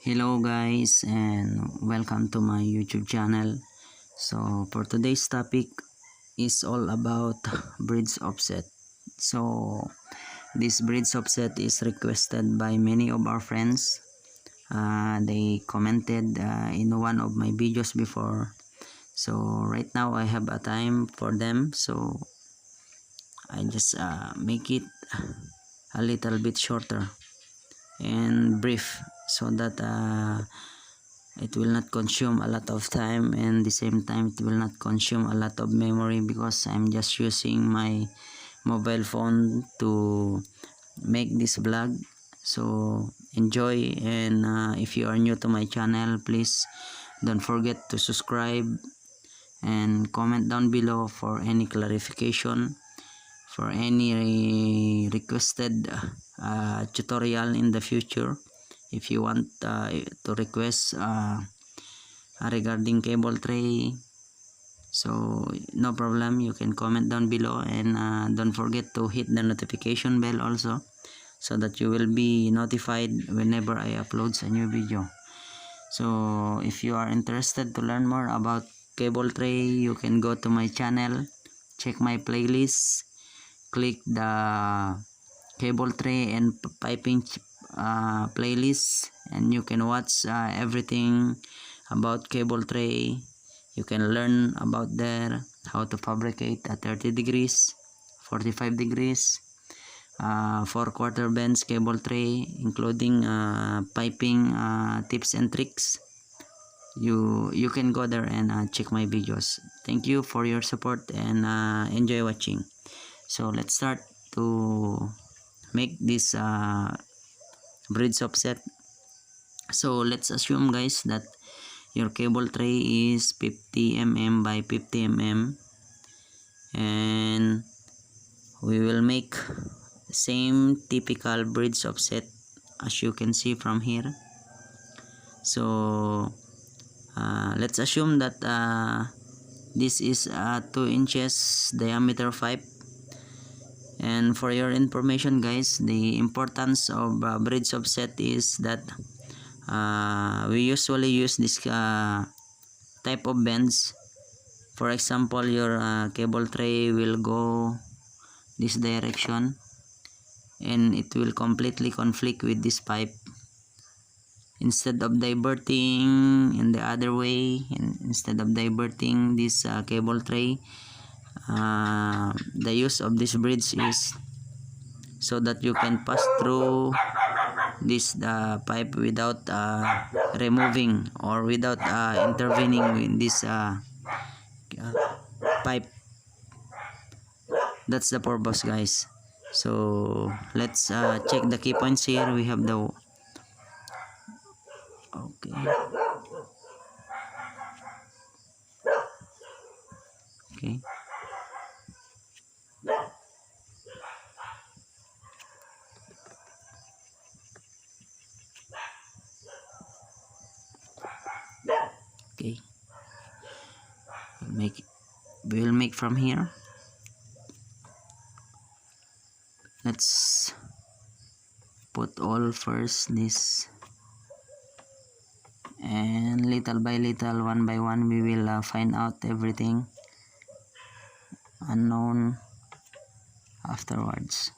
Hello guys, and welcome to my YouTube channel. So for today's topic is all about bridge offset. So this bridge offset is requested by many of our friends. They commented in one of my videos before. So right now I have a time for them, so I just make it a little bit shorter and brief so that it will not consume a lot of time, and the same time it will not consume a lot of memory because I'm just using my mobile phone to make this vlog. So enjoy, and if you are new to my channel, please don't forget to subscribe and comment down below for any clarification, for any requested tutorial in the future. If you want to request regarding cable tray, so no problem, you can comment down below, and don't forget to hit the notification bell also, so that you will be notified whenever I upload a new video. So if you are interested to learn more about cable tray, you can go to my channel, check my playlist, click the cable tray and piping playlist, and you can watch everything about cable tray. You can learn about there how to fabricate a 30 degrees, 45 degrees, 4/4 bends cable tray, including piping tips and tricks. You can go there and check my videos. Thank you for your support, and enjoy watching. So let's start to make this bridge offset. So let's assume guys that your cable tray is 50 mm by 50 mm, and we will make same typical bridge offset as you can see from here. So let's assume that this is 2 inches diameter pipe. And for your information guys, the importance of bridge offset is that we usually use this type of bends. For example, your cable tray will go this direction, and it will completely conflict with this pipe. Instead of diverting in the other way, and instead of diverting this cable tray, the use of this bridge is so that you can pass through this pipe without removing or without intervening in this pipe. That's the purpose guys. So let's check the key points here. We have the okay okay okay we'll make from here. Let's put all first this, and little by little, one by one, we will find out everything unknown afterwards.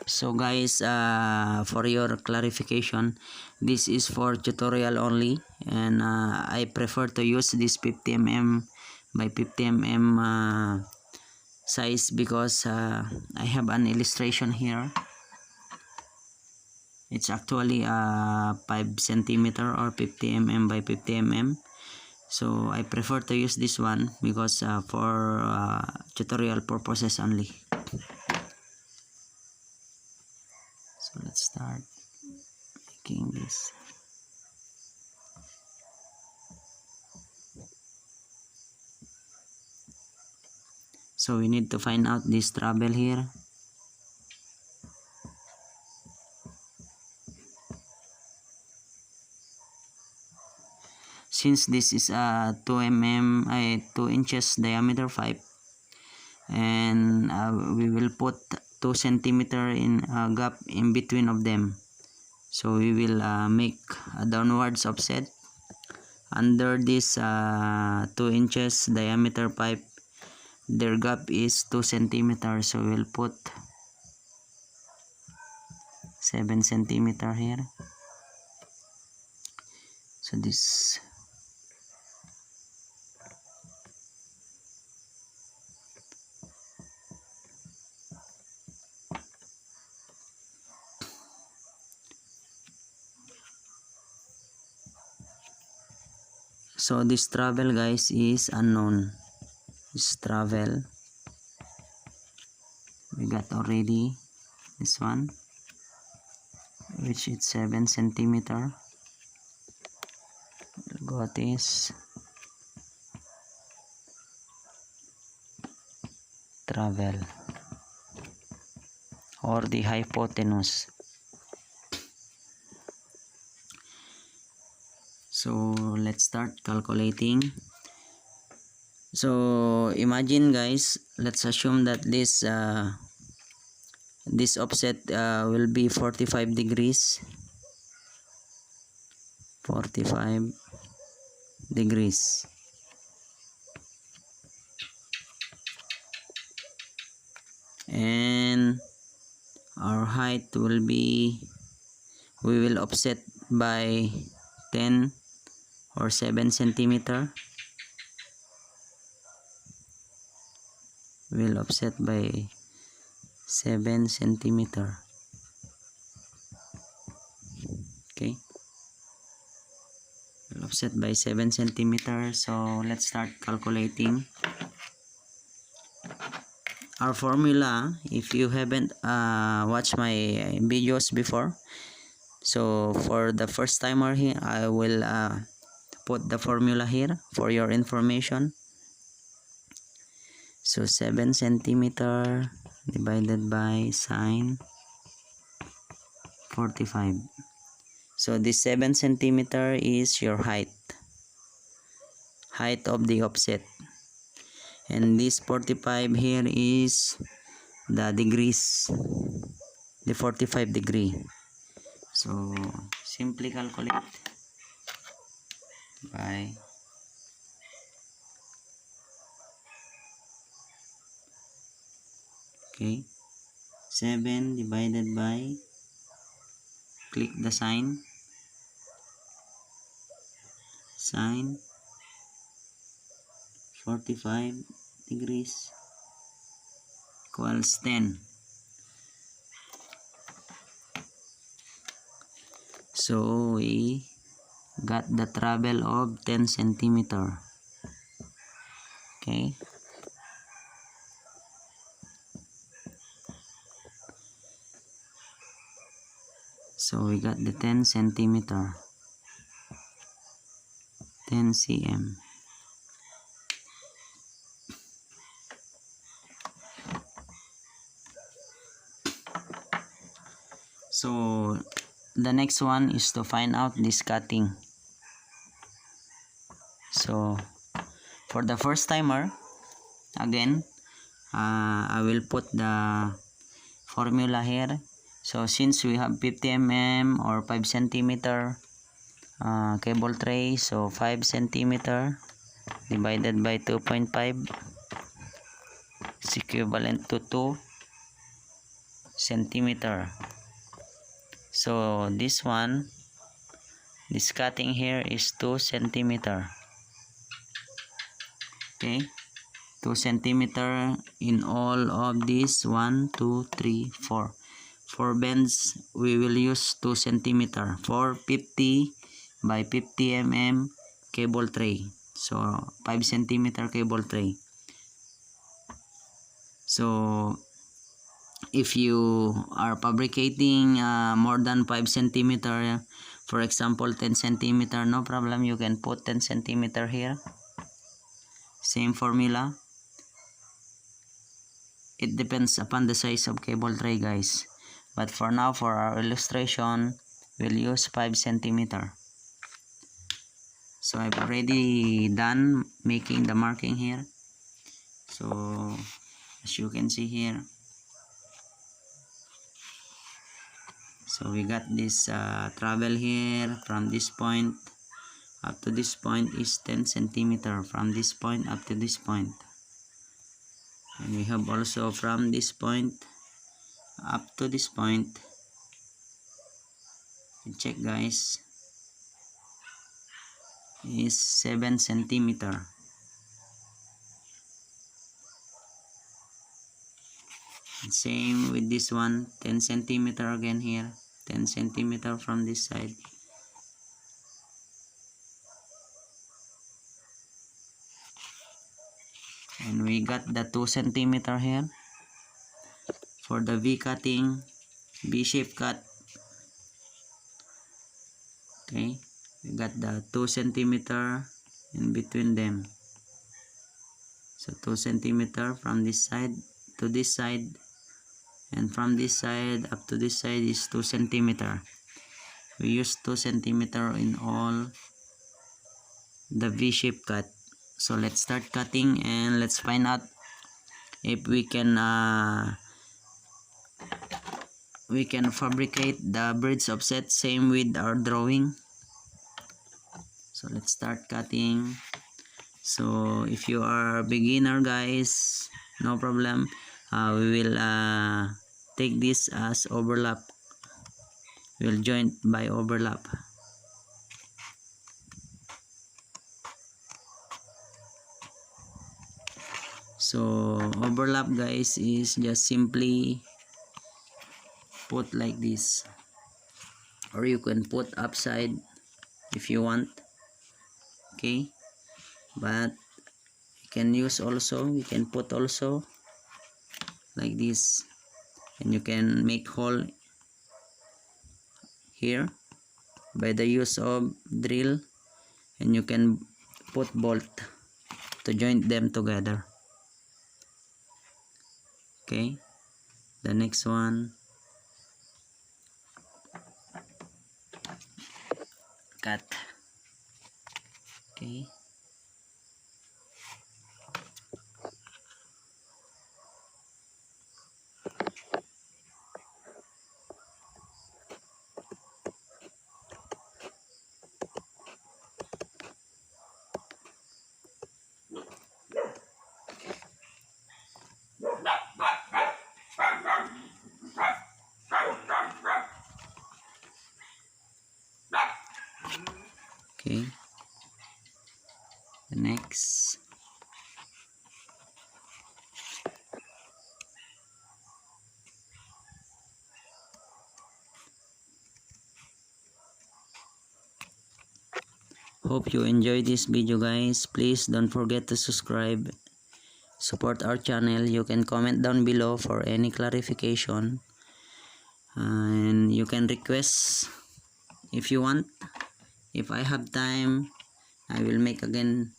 So guys, for your clarification, this is for tutorial only, and I prefer to use this 50 mm by 50 mm size because I have an illustration here. It's actually 5 centimeter or 50 mm by 50 mm. So I prefer to use this one because for tutorial purposes only. So let's start making this. So we need to find out this treble here. Since this is a 2 inches diameter pipe, and we will put 2 centimeter in gap in between of them. So we will make a downwards offset under this 2 inches diameter pipe. Their gap is 2 centimeters, so we'll put 7 centimeter here. So this travel guys is unknown. This travel we got already, this one, which is 7 centimeter. We'll got this travel or the hypotenuse. So let's start calculating. So imagine guys, let's assume that this offset will be 45 degrees. 45 degrees. And our height will be, we will offset by 10 or 7 centimeter. We'll offset by 7 centimeter. Okay, we'll offset by 7 centimeter. So let's start calculating our formula. If you haven't watched my videos before, so for the first timer here, I will put the formula here for your information. So 7 centimeter divided by sine 45. So this 7 centimeter is your height of the offset, and this 45 here is the degrees, the 45 degree. So simply calculate by okay, 7 divided by, click the sign, sine 45 degrees equals 10. So we got the travel of 10 centimeter. Okay, so we got the 10 centimeter, 10 cm. So the next one is to find out this cutting. So for the first timer, again I will put the formula here. So since we have 50 mm or 5 centimeter cable tray, so 5 centimeter divided by 2.5 is equivalent to 2 centimeter. So this one, this cutting here is 2 centimeter. Okay, 2 centimeter in all of these. 1 2 3 4 bends. We will use 2 centimeter for 50 by 50 mm cable tray. So 5 centimeter cable tray. So if you are fabricating more than 5 centimeter, for example 10 centimeter, no problem, you can put 10 centimeter here. Same formula. It depends upon the size of cable tray guys, but for now, for our illustration, we'll use 5 centimeter. So I've already done making the marking here. So as you can see here. So we got this travel here from this point up to this point is 10 centimeter, from this point up to this point. And we have also from this point up to this point, check guys, is 7 centimeter. And same with this one, 10 centimeter again here, 10 centimeter from this side. And we got the 2 centimeter here for the V cutting, V shape cut. Okay, we got the 2 centimeter in between them. So 2 centimeter from this side to this side, and from this side up to this side is 2 centimeter. We use 2 centimeter in all the V shape cut. So let's start cutting and let's find out if we can fabricate the bridge offset same with our drawing. So let's start cutting. So if you are beginner guys, no problem, we will take this as overlap. We will join by overlap. So overlap guys is just simply put like this, or you can put upside if you want. Okay, but you can use also, you can put also like this, and you can make hole here by the use of drill, and you can put bolt to join them together. Okay, the next one, cut. Okay, okay, the next. Hope you enjoy this video guys. Please don't forget to subscribe, support our channel. You can comment down below for any clarification, and you can request if you want. If I have time, I will make again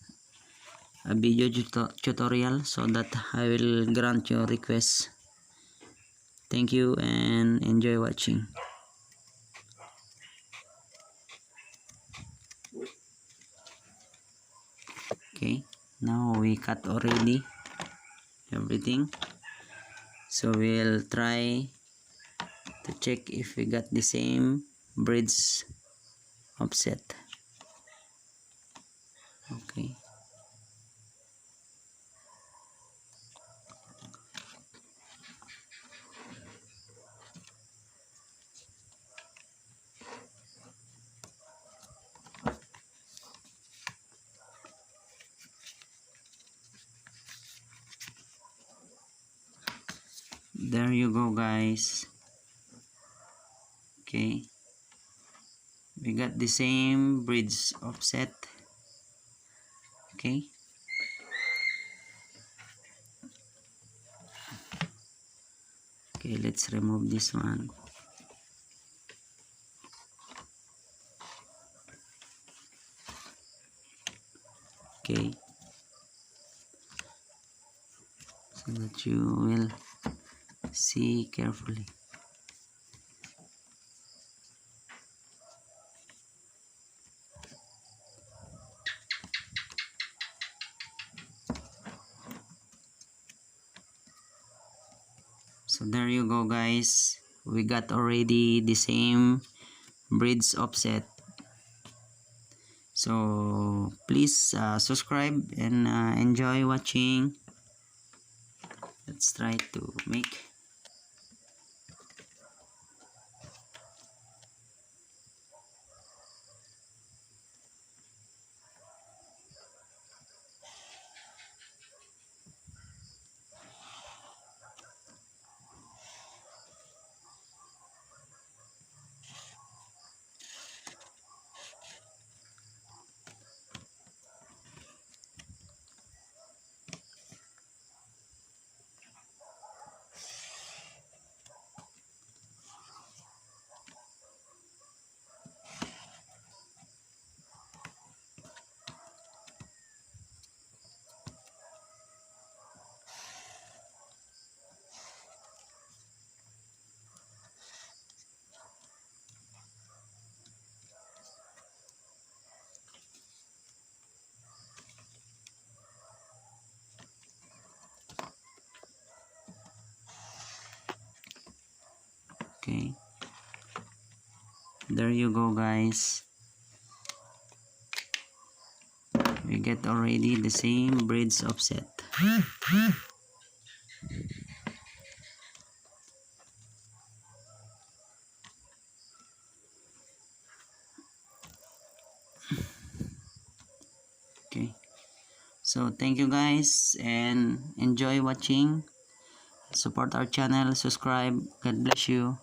a video tutorial so that I will grant your request. Thank you and enjoy watching. Okay, now we cut already everything, so we'll try to check if we got the same bridge offset. Okay, there you go guys. Okay, we got the same bridge offset. Okay, okay, let's remove this one. Okay, so that you will see carefully. So there you go guys, we got already the same bridge offset. So please subscribe and enjoy watching. Let's try to make. Okay, there you go guys, we get already the same bridge offset. Okay, so thank you guys and enjoy watching. Support our channel, subscribe. God bless you.